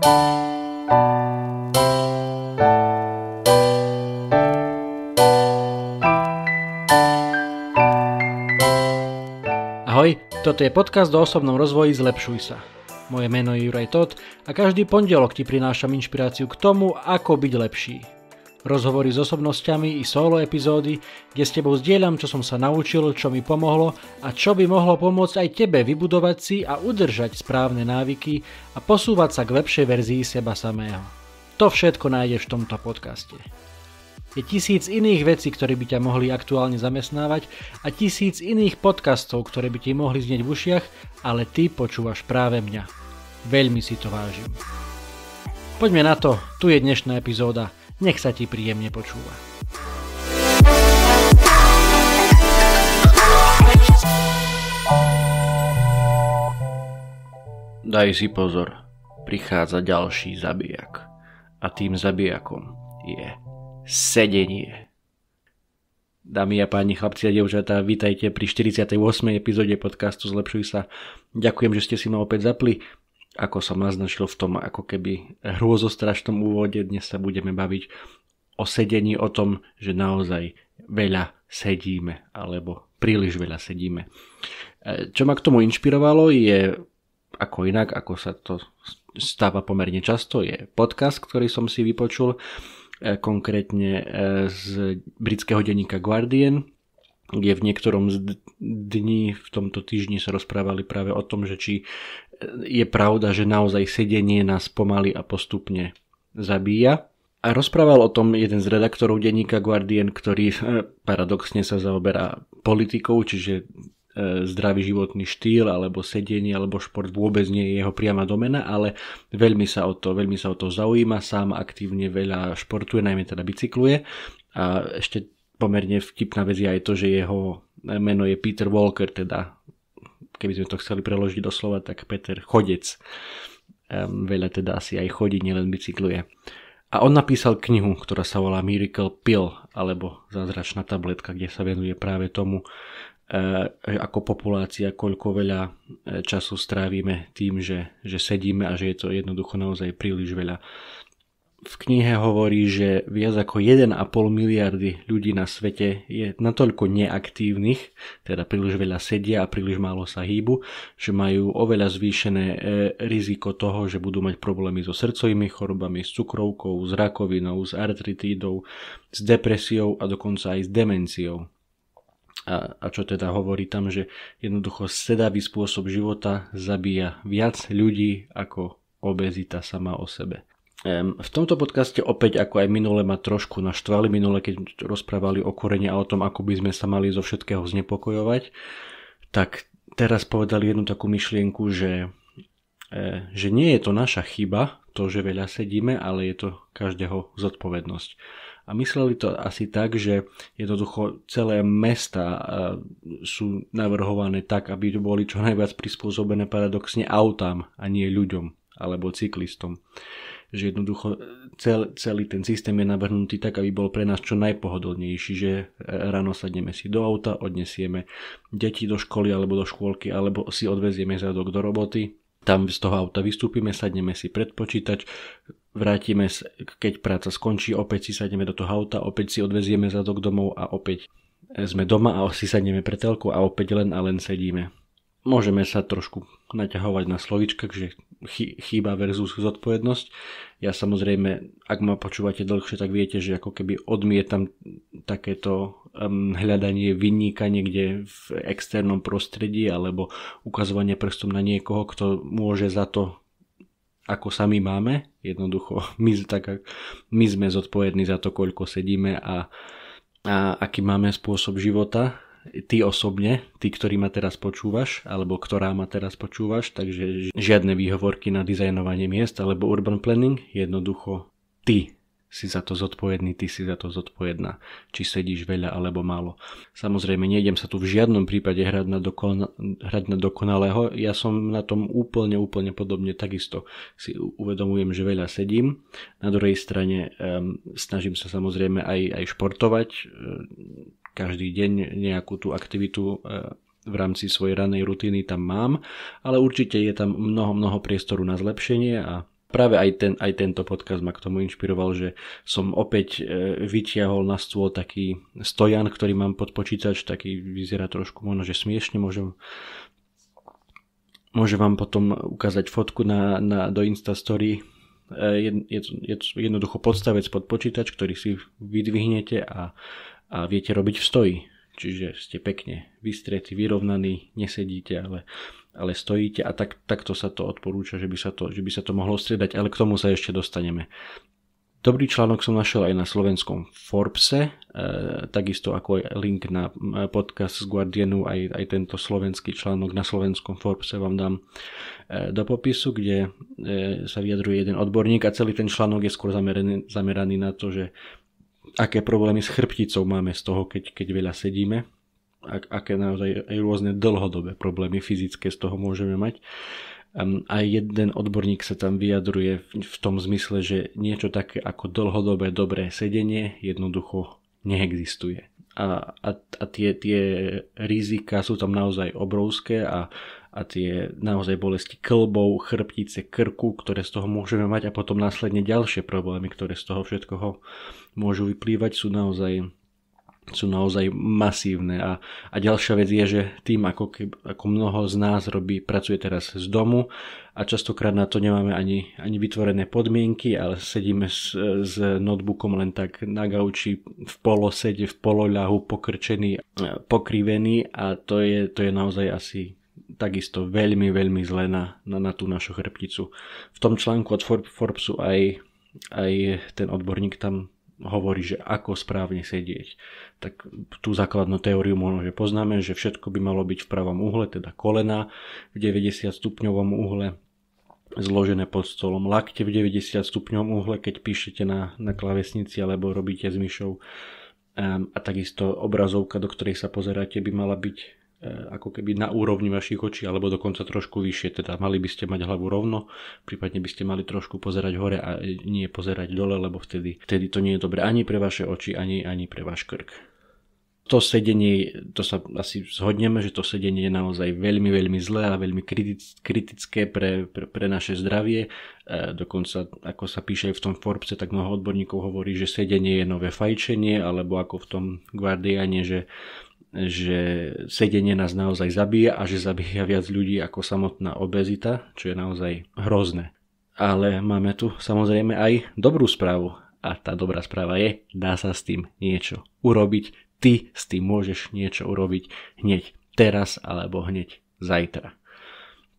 Ahoj, toto je podcast o osobnom rozvoji Zlepšuj sa. Moje meno je Juraj Todt a každý pondelok ti prinášam inšpiráciu k tomu, ako byť lepší. Rozhovory s osobnosťami i solo epizódy, kde s tebou zdieľam, čo som sa naučil, čo mi pomohlo a čo by mohlo pomôcť aj tebe vybudovať si a udržať správne návyky a posúvať sa k lepšej verzii seba samého. To všetko nájdeš v tomto podcaste. Je 1000 iných vecí, ktoré by ťa mohli aktuálne zamestnávať a 1000 iných podcastov, ktoré by ti mohli znieť v ušiach, ale ty počúvaš práve mňa. Veľmi si to vážim. Poďme na to, tu je dnešná epizóda. Nech sa ti príjemne počúva. Daj si pozor, prichádza ďalší zabijak. A tým zabijakom je sedenie. Dámy a páni, chlapci a dievčatá, vítajte pri 48. epizóde podcastu Zlepšuj sa. Ďakujem, že ste si ma opäť zapli. Ako som naznačil v tom ako keby hrôzostrašnom úvode, dnes sa budeme baviť o sedení, o tom, že naozaj veľa sedíme, alebo príliš veľa sedíme. Čo ma k tomu inšpirovalo je, ako inak, ako sa to stáva pomerne často, je podcast, ktorý som si vypočul, konkrétne z britského denníka Guardian, kde v niektorom z dní v tomto týždni sa rozprávali práve o tom, že či je pravda, že naozaj sedenie nás pomaly a postupne zabíja. A rozprával o tom jeden z redaktorov denníka Guardian, ktorý paradoxne sa zaoberá politikou, čiže zdravý životný štýl, alebo sedenie, alebo šport vôbec nie je jeho priama domena, ale veľmi sa o to zaujíma, sám aktívne veľa športuje, najmä teda bicykluje. A ešte pomerne vtipná vec je aj to, že jeho meno je Peter Walker, teda keby sme to chceli preložiť doslova, tak Peter Chodec. Veľa teda asi aj chodí, nielen bicykluje. A on napísal knihu, ktorá sa volá Miracle Pill, alebo Zázračná tabletka, kde sa venuje práve tomu, ako populácia, koľko veľa času strávime tým, že sedíme a že je to jednoducho naozaj príliš veľa. V knihe hovorí, že viac ako 1,5 miliardy ľudí na svete je natoľko neaktívnych, teda príliš veľa sedia a príliš málo sa hýbu, že majú oveľa zvýšené riziko toho, že budú mať problémy so srdcovými chorobami, s cukrovkou, s rakovinou, s artritídou, s depresiou a dokonca aj s demenciou. A čo teda hovorí tam, že jednoducho sedavý spôsob života zabíja viac ľudí ako obezita sama o sebe. V tomto podcaste opäť, ako aj minule, ma trošku naštvali minule, keď rozprávali o korene a o tom, ako by sme sa mali zo všetkého znepokojovať, tak teraz povedali jednu takú myšlienku, že nie je to naša chyba, to, že veľa sedíme, ale je to každého zodpovednosť. A mysleli to asi tak, že jednoducho celé mestá sú navrhované tak, aby boli čo najviac prispôsobené paradoxne autám a nie ľuďom alebo cyklistom. Že jednoducho celý ten systém je navrhnutý tak, aby bol pre nás čo najpohodlnejší, že ráno sadneme si do auta, odnesieme deti do školy alebo do škôlky, alebo si odvezieme zadok do roboty. Tam z toho auta vystúpime, sadneme si pred počítač, vrátime, keď práca skončí, opäť si sadneme do toho auta, opäť si odvezieme zadok domov a opäť sme doma a si sadneme pre telku a opäť len a len sedíme. Môžeme sa trošku naťahovať na slovíčkach, že chyba versus zodpovednosť. Ja samozrejme, ak ma počúvate dlhšie, tak viete, že ako keby odmietam takéto hľadanie vinníka niekde v externom prostredí alebo ukazovanie prstom na niekoho, kto môže za to, ako sami máme. Jednoducho, my sme zodpovední za to, koľko sedíme a aký máme spôsob života. Ty osobne, ty, ktorý ma teraz počúvaš, alebo ktorá ma teraz počúvaš, takže žiadne výhovorky na dizajnovanie miest alebo urban planning, jednoducho ty si za to zodpovedný, ty si za to zodpovedná, či sedíš veľa alebo málo. Samozrejme, nejdem sa tu v žiadnom prípade hrať na dokonalého, ja som na tom úplne podobne, takisto si uvedomujem, že veľa sedím. Na druhej strane snažím sa samozrejme aj športovať, každý deň nejakú tú aktivitu v rámci svojej ranej rutiny tam mám, ale určite je tam mnoho priestoru na zlepšenie a práve aj tento podcast ma k tomu inšpiroval, že som opäť vytiahol na stôl taký stojan, ktorý mám pod počítač, taký vyzerá trošku možno, že smiešne, môžem vám potom ukázať fotku do Instastory. Je to jednoducho podstavec pod počítač, ktorý si vydvihnete a viete robiť v stoji. Čiže ste pekne vystrietí, vyrovnaní, nesedíte, ale stojíte a takto sa to odporúča, že by sa to mohlo striedať, ale k tomu sa ešte dostaneme. Dobrý článok som našiel aj na slovenskom Forbese, takisto ako aj link na podcast z Guardianu, aj tento slovenský článok na slovenskom Forbese vám dám do popisu, kde sa vyjadruje jeden odborník a celý ten článok je skôr zameraný na to, že aké problémy s chrbticou máme z toho, keď veľa sedíme, aké naozaj aj rôzne dlhodobé problémy fyzické z toho môžeme mať. A jeden odborník sa tam vyjadruje v tom zmysle, že niečo také ako dlhodobé dobré sedenie jednoducho neexistuje. A tie rizika sú tam naozaj obrovské a tie naozaj bolesti klbov, chrbtice, krku, ktoré z toho môžeme mať a potom následne ďalšie problémy, ktoré z toho všetkoho môžu vyplývať, sú naozaj masívne. A ďalšia vec je, že tým ako mnoho z nás pracuje teraz z domu a častokrát na to nemáme ani vytvorené podmienky, ale sedíme s notebookom len tak na gauči v polosede, v poloľahu, pokrčený, pokrivený a to je naozaj asi takisto veľmi, veľmi zlé na tú našu chrbticu. V tom článku od Forbesu aj ten odborník tam hovorí, že ako správne sedieť. Tak tú základnú teóriu možno, že poznáme, že všetko by malo byť v pravom uhle, teda kolena v 90 stupňovom uhle, zložené pod stolom, lakte v 90 stupňovom uhle, keď píšete na klávesnici alebo robíte s myšou. A takisto obrazovka, do ktorej sa pozeráte, by mala byť ako keby na úrovni vašich očí alebo dokonca trošku vyššie, teda mali by ste mať hlavu rovno, prípadne by ste mali trošku pozerať hore a nie pozerať dole, lebo vtedy to nie je dobré ani pre vaše oči, ani pre váš krk. To sedenie, to sa asi zhodneme, že to sedenie je naozaj veľmi, veľmi zlé a veľmi kritické pre naše zdravie. Dokonca, ako sa píše aj v tom Forbese, tak mnoho odborníkov hovorí, že sedenie je nové fajčenie, alebo ako v tom Guardiane, že sedenie nás naozaj zabíja a že zabíja viac ľudí ako samotná obezita, čo je naozaj hrozné. Ale máme tu samozrejme aj dobrú správu a tá dobrá správa je, dá sa s tým niečo urobiť. Ty s tým môžeš niečo urobiť hneď teraz alebo hneď zajtra.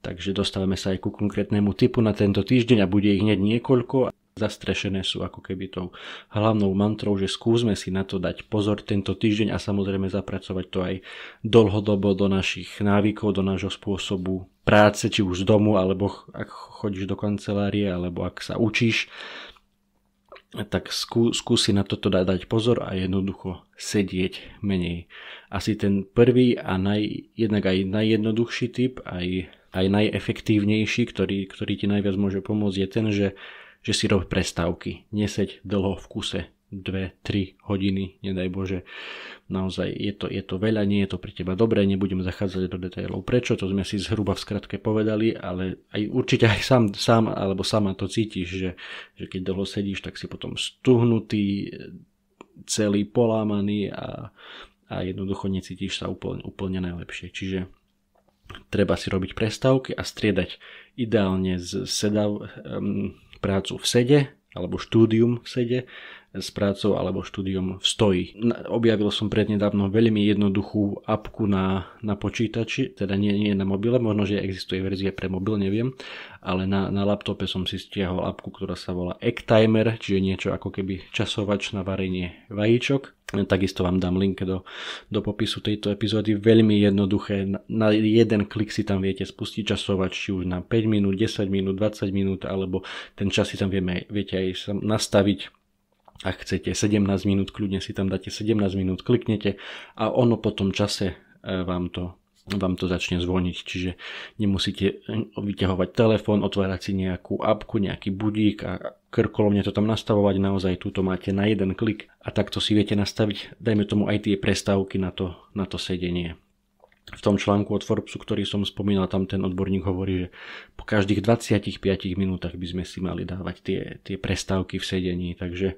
Takže dostávame sa aj ku konkrétnemu tipu na tento týždeň a bude ich hneď niekoľko. Zastrešené sú ako keby tou hlavnou mantrou, že skúsme si na to dať pozor tento týždeň a samozrejme zapracovať to aj dlhodobo do našich návykov, do nášho spôsobu práce, či už z domu, alebo ak chodíš do kancelárie, alebo ak sa učíš, tak skúsi na toto dať pozor a jednoducho sedieť menej. Asi ten prvý a jednak aj najjednoduchší tip, aj najefektívnejší, ktorý ti najviac môže pomôcť, je ten, že si rob prestávky. Neseď dlho v kuse 2-3 hodiny, nedaj Bože. Naozaj je to veľa, nie je to pre teba dobré, nebudem zachádzať do detailov. Prečo? To sme si zhruba v skratke povedali, ale aj určite aj sám alebo sama to cítiš, že keď dlho sedíš, tak si potom stuhnutý, celý polámaný a jednoducho necítiš sa úplne najlepšie. Čiže treba si robiť prestávky a striedať ideálne prácu v sede alebo štúdium v sede s prácou alebo štúdium v stoji. Objavil som prednedávno veľmi jednoduchú apku na počítači, teda nie na mobile, možno, že existuje verzia pre mobil, neviem, ale na laptope som si stiahol apku, ktorá sa volá Egg Timer, čiže niečo ako keby časovač na varenie vajíčok. Takisto vám dám link do popisu tejto epizódy. Veľmi jednoduché, na jeden klik si tam viete spustiť časovač, či už na 5 minút, 10 minút, 20 minút, alebo ten čas si tam viete aj nastaviť. Ak chcete 17 minút, kľudne si tam dáte 17 minút, kliknete a ono po tom čase vám to začne zvoniť, čiže nemusíte vyťahovať telefón, otvárať si nejakú apku, nejaký budík a krkolovne to tam nastavovať, naozaj túto máte na jeden klik a takto si viete nastaviť, dajme tomu aj tie prestávky na to sedenie. v tom článku od Forbesu, ktorý som spomínal, tam ten odborník hovorí, že po každých 25 minútach by sme si mali dávať tie prestávky v sedení, takže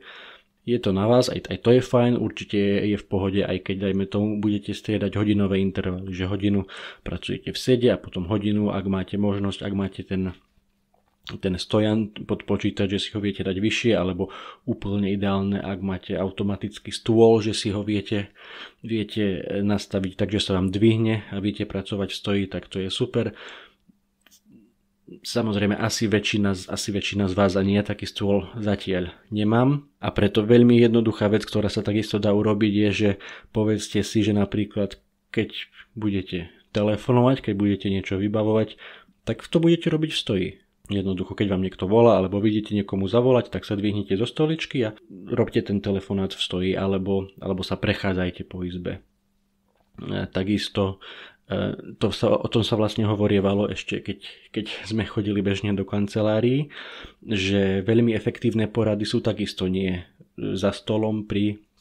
je to na vás, aj to je fajn, určite je v pohode, aj keď dajme tomu budete striedať hodinové intervaly, že hodinu pracujete v sede a potom hodinu, ak máte možnosť, ak máte ten stojan pod počítač, že si ho viete dať vyššie, alebo úplne ideálne, ak máte automatický stôl, že si ho viete nastaviť tak, že sa vám dvihne a viete pracovať v stoji, tak to je super. Samozrejme, asi väčšina z vás ani ja taký stôl zatiaľ nemám a preto veľmi jednoduchá vec, ktorá sa takisto dá urobiť, je, že povedzte si, že napríklad keď budete telefonovať, keď budete niečo vybavovať, tak to budete robiť v stoji. Jednoducho, keď vám niekto volá alebo vidíte niekomu zavolať, tak sa dvihnite zo stoličky a robte ten telefonát v stoji alebo sa prechádzajte po izbe. Takisto o tom sa vlastne hovorievalo ešte, keď sme chodili bežne do kancelárií, že veľmi efektívne porady sú takisto nie za stolom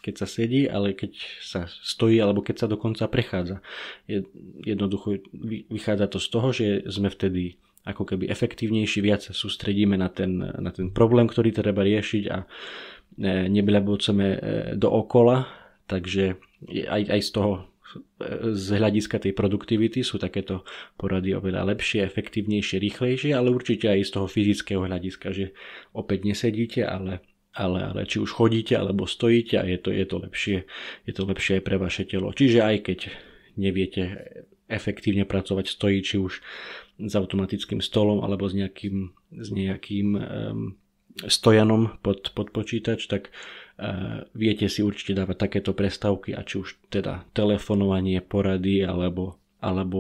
keď sa sedí, ale keď sa stojí alebo keď sa dokonca prechádza. Jednoducho vychádza to z toho, že sme vtedy ako keby efektívnejší, viac sa sústredíme na ten problém, ktorý treba riešiť a nebľaboceme dookola, takže aj z toho z hľadiska tej produktivity sú takéto porady oveľa lepšie, efektívnejšie, rýchlejšie, ale určite aj z toho fyzického hľadiska, že opäť nesedíte, ale či už chodíte alebo stojíte a je to lepšie aj pre vaše telo. Čiže aj keď neviete efektívne pracovať stojí, či už s automatickým stolom alebo s nejakým stojanom pod počítač, tak viete si určite dávať takéto prestávky a či už teda telefonovanie, porady alebo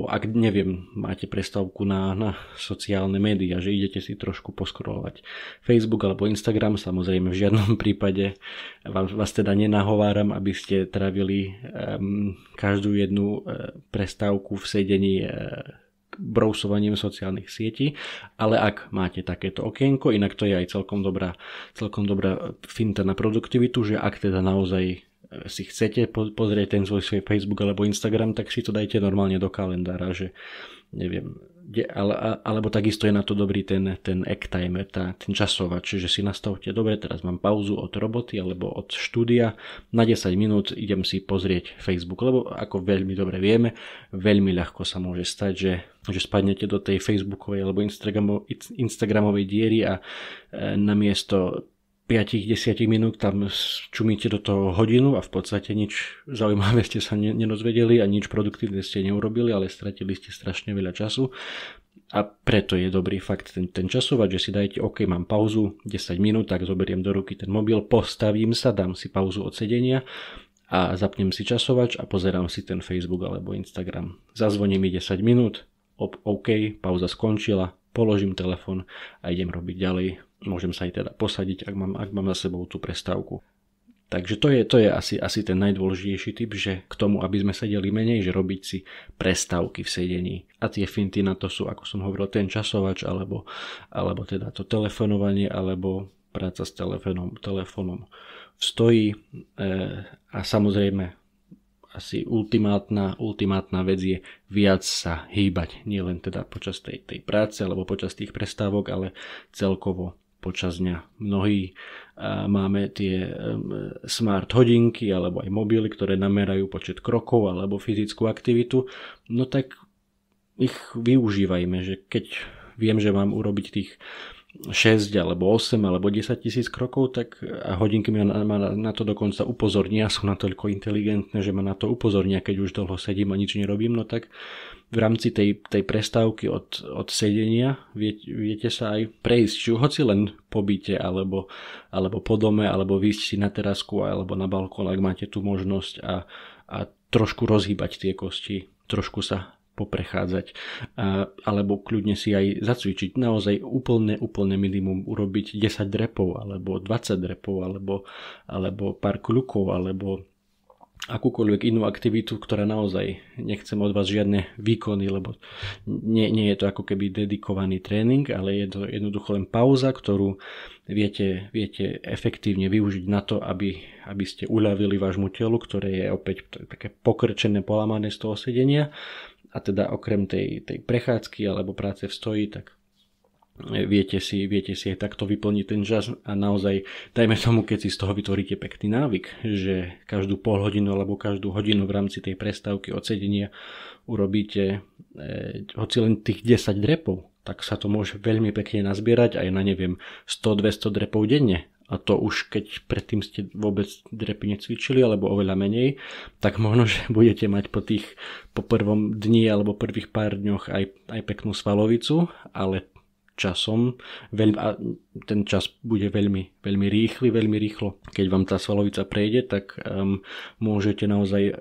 ak neviem, máte prestávku na sociálne médiá, že idete si trošku poskrolovať Facebook alebo Instagram, samozrejme v žiadnom prípade vás teda nenahováram, aby ste trávili každú jednu prestávku v sedení brousovaním sociálnych sietí, ale ak máte takéto okienko, inak to je aj celkom dobrá finta na produktivitu, že ak teda naozaj si chcete pozrieť ten svoj Facebook alebo Instagram, tak si to dajte normálne do kalendára, že neviem, alebo takisto je na to dobrý ten egg timer, ten časovač, že si nastavte, dobre, teraz mám pauzu od roboty alebo od štúdia, na 10 minút idem si pozrieť Facebook, lebo ako veľmi dobre vieme, veľmi ľahko sa môže stať, že spadnete do tej Facebookovej alebo Instagramovej diery a namiesto 5-10 minút tam čumíte do toho hodinu a v podstate nič zaujímavé ste sa nedozvedeli a nič produktívne ste neurobili, ale stratili ste strašne veľa času a preto je dobrý fakt ten časovač, že si dajte OK, mám pauzu 10 minút, tak zoberiem do ruky ten mobil, postavím sa, dám si pauzu od sedenia a zapnem si časovač a pozerám si ten Facebook alebo Instagram. Zazvoní mi 10 minút, OK, pauza skončila, položím telefon a idem robiť ďalej. Môžem sa aj teda posadiť, ak mám za sebou tú prestávku. Takže to je asi ten najdôležitejší tip, že k tomu, aby sme sedeli menej, že robiť si prestávky v sedení. A tie finty na to sú, ako som hovoril, ten časovač, alebo teda to telefonovanie, alebo práca s telefónom v stoji. A samozrejme, asi ultimátna vec je viac sa hýbať. Nie len teda počas tej práce, alebo počas tých prestávok, ale celkovo počas dňa. Mnohí máme tie smart hodinky alebo aj mobily, ktoré namerajú počet krokov alebo fyzickú aktivitu. No tak ich využívajme, že keď viem, že mám urobiť tých 6 alebo 8 alebo 10 tisíc krokov, tak a hodinky ma na to dokonca upozornia, sú natoľko inteligentné, že ma na to upozornia, keď už dlho sedím a nič nerobím, no tak v rámci tej prestávky od sedenia viete sa aj prejsť, či hoci len po byte alebo po dome, alebo výjsť si na terasku alebo na balkón, ak máte tú možnosť a trošku rozhýbať tie kosti, trošku sa poprechádzať, alebo kľudne si aj zacvičiť. Naozaj úplne minimum urobiť 10 drepov, alebo 20 drepov, alebo pár kľukov, alebo akúkoľvek inú aktivitu, ktorá naozaj nechcem od vás žiadne výkony, lebo nie je to ako keby dedikovaný tréning, ale je to jednoducho len pauza, ktorú viete efektívne využiť na to, aby ste uľavili vášmu telu, ktoré je opäť také pokrčené, polamané z toho sedenia a teda okrem tej prechádzky alebo práce v stoji, tak viete si aj takto vyplniť ten čas a naozaj, dajme tomu, keď si z toho vytvoríte pekný návyk, že každú pol hodinu alebo každú hodinu v rámci tej prestávky od sedenia urobíte hoci len tých 10 drepov, tak sa to môže veľmi pekne nazbierať aj na 100-200 drepov denne. A to už keď predtým ste vôbec drepy necvičili alebo oveľa menej, tak možno, že budete mať po prvom dni alebo prvých pár dňoch aj peknú svalovicu, ale časom ten čas bude veľmi, veľmi rýchly, veľmi rýchlo. Keď vám tá svalovica prejde, tak môžete naozaj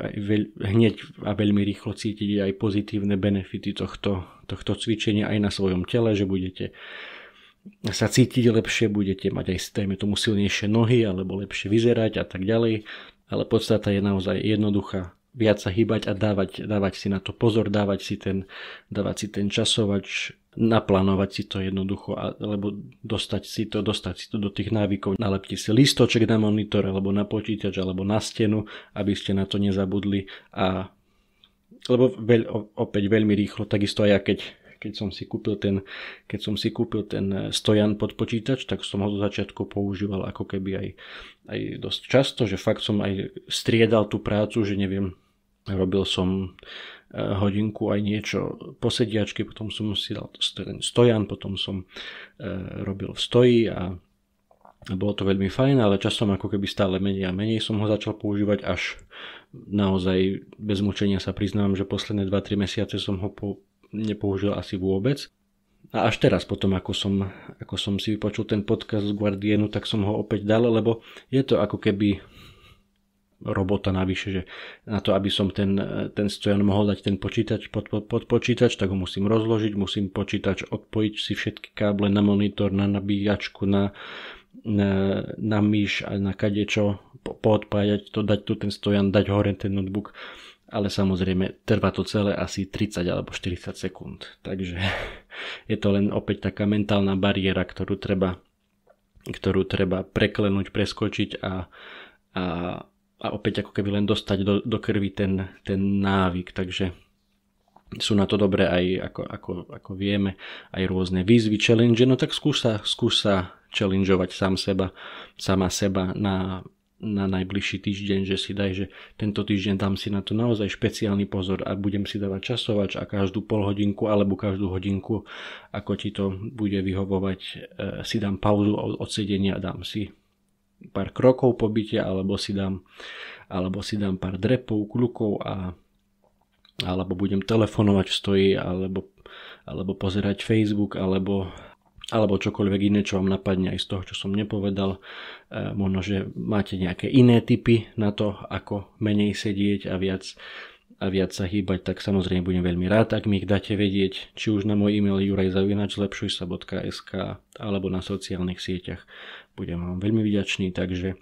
hneď a veľmi rýchlo cítiť aj pozitívne benefity tohto cvičenia aj na svojom tele, že budete sa cítiť lepšie, budete mať aj dajme tomu silnejšie nohy alebo lepšie vyzerať a tak ďalej, ale podstata je naozaj jednoduchá, viac sa hýbať a dávať si na to pozor, dávať si ten časovač, naplánovať si to jednoducho, alebo dostať si to do tých návykov. Nalepte si listoček na monitor alebo na počítač alebo na stenu, aby ste na to nezabudli lebo opäť veľmi rýchlo, takisto aj ja keď som si kúpil ten stojan pod počítač, tak som ho do začiatku používal ako keby aj dosť často, že fakt som aj striedal tú prácu, že robil som hodinku aj niečo po sediačke, potom som si dal ten stojan, potom som robil v stoji a bolo to veľmi fajn, ale časom ako keby stále menej a menej som ho začal používať, až naozaj bez mučenia sa priznám, že posledné 2-3 mesiace som ho nepoužil asi vôbec. A až teraz potom, ako som si vypočul ten podcast z Guardianu, tak som ho opäť dal, lebo je to ako keby robota navyše, že na to, aby som ten stojan mohol dať ten počítač pod počítač, tak ho musím rozložiť, musím počítač odpojiť si všetky káble na monitor, na nabíjačku, na myš a na kadečo, poodpájať to, dať tu ten stojan, dať hore ten notebook. Ale samozrejme trvá to celé asi 30 alebo 40 sekúnd. Takže je to len opäť taká mentálna bariéra, ktorú treba preklenúť, preskočiť a opäť ako keby len dostať do krvi ten návyk. Takže sú na to dobré aj ako vieme aj rôzne výzvy, challenge, no tak skús sa challengeovať sama seba na najbližší týždeň, že si daj, že tento týždeň dám si na to naozaj špeciálny pozor a budem si dávať časovač a každú pol hodinku alebo každú hodinku, ako ti to bude vyhovovať, si dám pauzu od sedenia a dám si pár krokov po byte alebo si dám pár drepov, kľukov alebo budem telefonovať v stoji alebo pozerať Facebook alebo čokoľvek iné, čo vám napadne aj z toho, čo som nepovedal. Možno, že máte nejaké iné tipy na to, ako menej sedieť a viac sa hýbať, tak samozrejme budem veľmi rád, ak mi ich dáte vedieť, či už na môj e-mail juraj@zlepšujsa.sk alebo na sociálnych sieťach. Budem vám veľmi vďačný, takže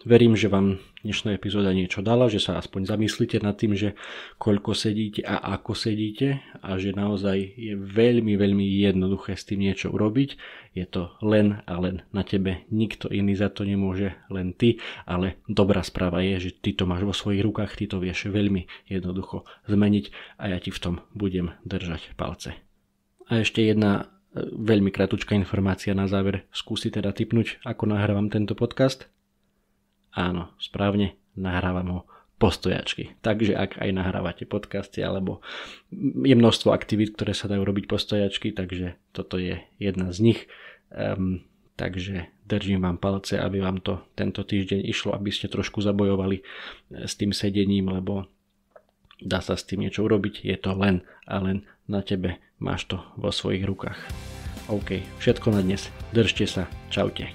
verím, že vám dnešná epizóda niečo dala, že sa aspoň zamyslíte nad tým, že koľko sedíte a ako sedíte a že naozaj je veľmi, veľmi jednoduché s tým niečo urobiť. Je to len a len na tebe. Nikto iný za to nemôže, len ty, ale dobrá správa je, že ty to máš vo svojich rukách, ty to vieš veľmi jednoducho zmeniť a ja ti v tom budem držať palce. A ešte jedna veľmi kratučká informácia na záver. Skúsi teda tipnúť, ako nahrávam tento podcast. Áno, správne, nahrávam ho po stojačky. Takže ak aj nahrávate podcasty, alebo je množstvo aktivít, ktoré sa dajú robiť po stojačky, takže toto je jedna z nich. Takže držím vám palce, aby vám to tento týždeň išlo, aby ste trošku zabojovali s tým sedením, lebo dá sa s tým niečo urobiť. Je to len a len na tebe, máš to vo svojich rukách. OK, všetko na dnes. Držte sa, čaute.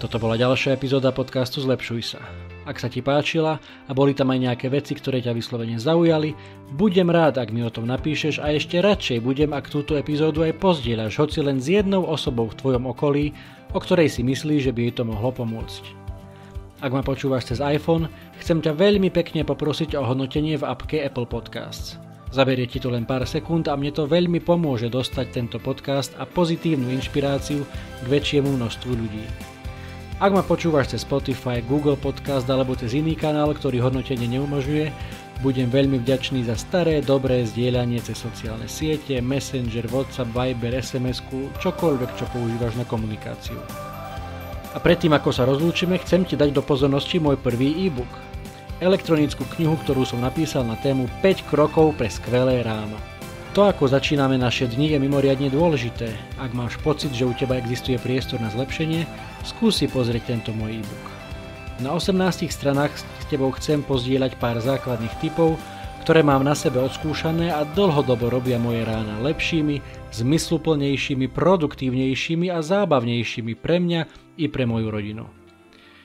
Toto bola ďalšia epizóda podcastu Zlepšuj sa. Ak sa ti páčila a boli tam aj nejaké veci, ktoré ťa vyslovene zaujali, budem rád, ak mi o tom napíšeš a ešte radšej budem, ak túto epizódu aj pozdieľaš, hoci len s jednou osobou v tvojom okolí, o ktorej si myslíš, že by jej to mohlo pomôcť. Ak ma počúvaš cez iPhone, chcem ťa veľmi pekne poprosiť o hodnotenie v appke Apple Podcasts. Zaberie ti to len pár sekúnd a mne to veľmi pomôže dostať tento podcast a pozitívnu inšpiráciu k väčšiemu množstvu ľudí. Ak ma počúvaš cez Spotify, Google Podcast alebo cez iný kanál, ktorý hodnotenie neumožňuje, budem veľmi vďačný za staré, dobré zdieľanie cez sociálne siete, Messenger, WhatsApp, Viber, SMS-ku, čokoľvek, čo používaš na komunikáciu. A predtým, ako sa rozlúčime, chcem ti dať do pozornosti môj prvý e-book. Elektronickú knihu, ktorú som napísal na tému 5 krokov pre skvelé ráno. To, ako začíname naše dni, je mimoriadne dôležité. Ak máš pocit, že u teba existuje priestor na zlepšenie, skúsi pozrieť tento môj e-book. Na 18 stranách s tebou chcem pozdieľať pár základných tipov, ktoré mám na sebe odskúšané a dlhodobo robia moje rána lepšími, zmysluplnejšími, produktívnejšími a zábavnejšími pre mňa i pre moju rodinu.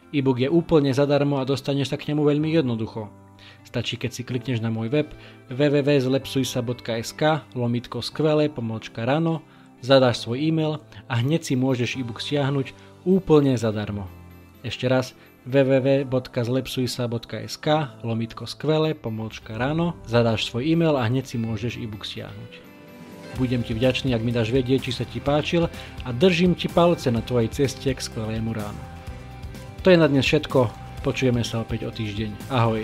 E-book je úplne zadarmo a dostaneš sa k nemu veľmi jednoducho. Stačí, keď si klikneš na môj web www.zlepsujsa.sk/skvelé-rano, zadáš svoj e-mail a hneď si môžeš e-book stiahnuť úplne zadarmo. Ešte raz www.zlepsujsa.sk/skvelé-rano, zadáš svoj e-mail a hneď si môžeš e-book stiahnuť. Budem ti vďačný, ak mi dáš vedieť, či sa ti páčil a držím ti palce na tvojej ceste k skvelému ránu. To je na dnes všetko, počujeme sa opäť o týždeň. Ahoj.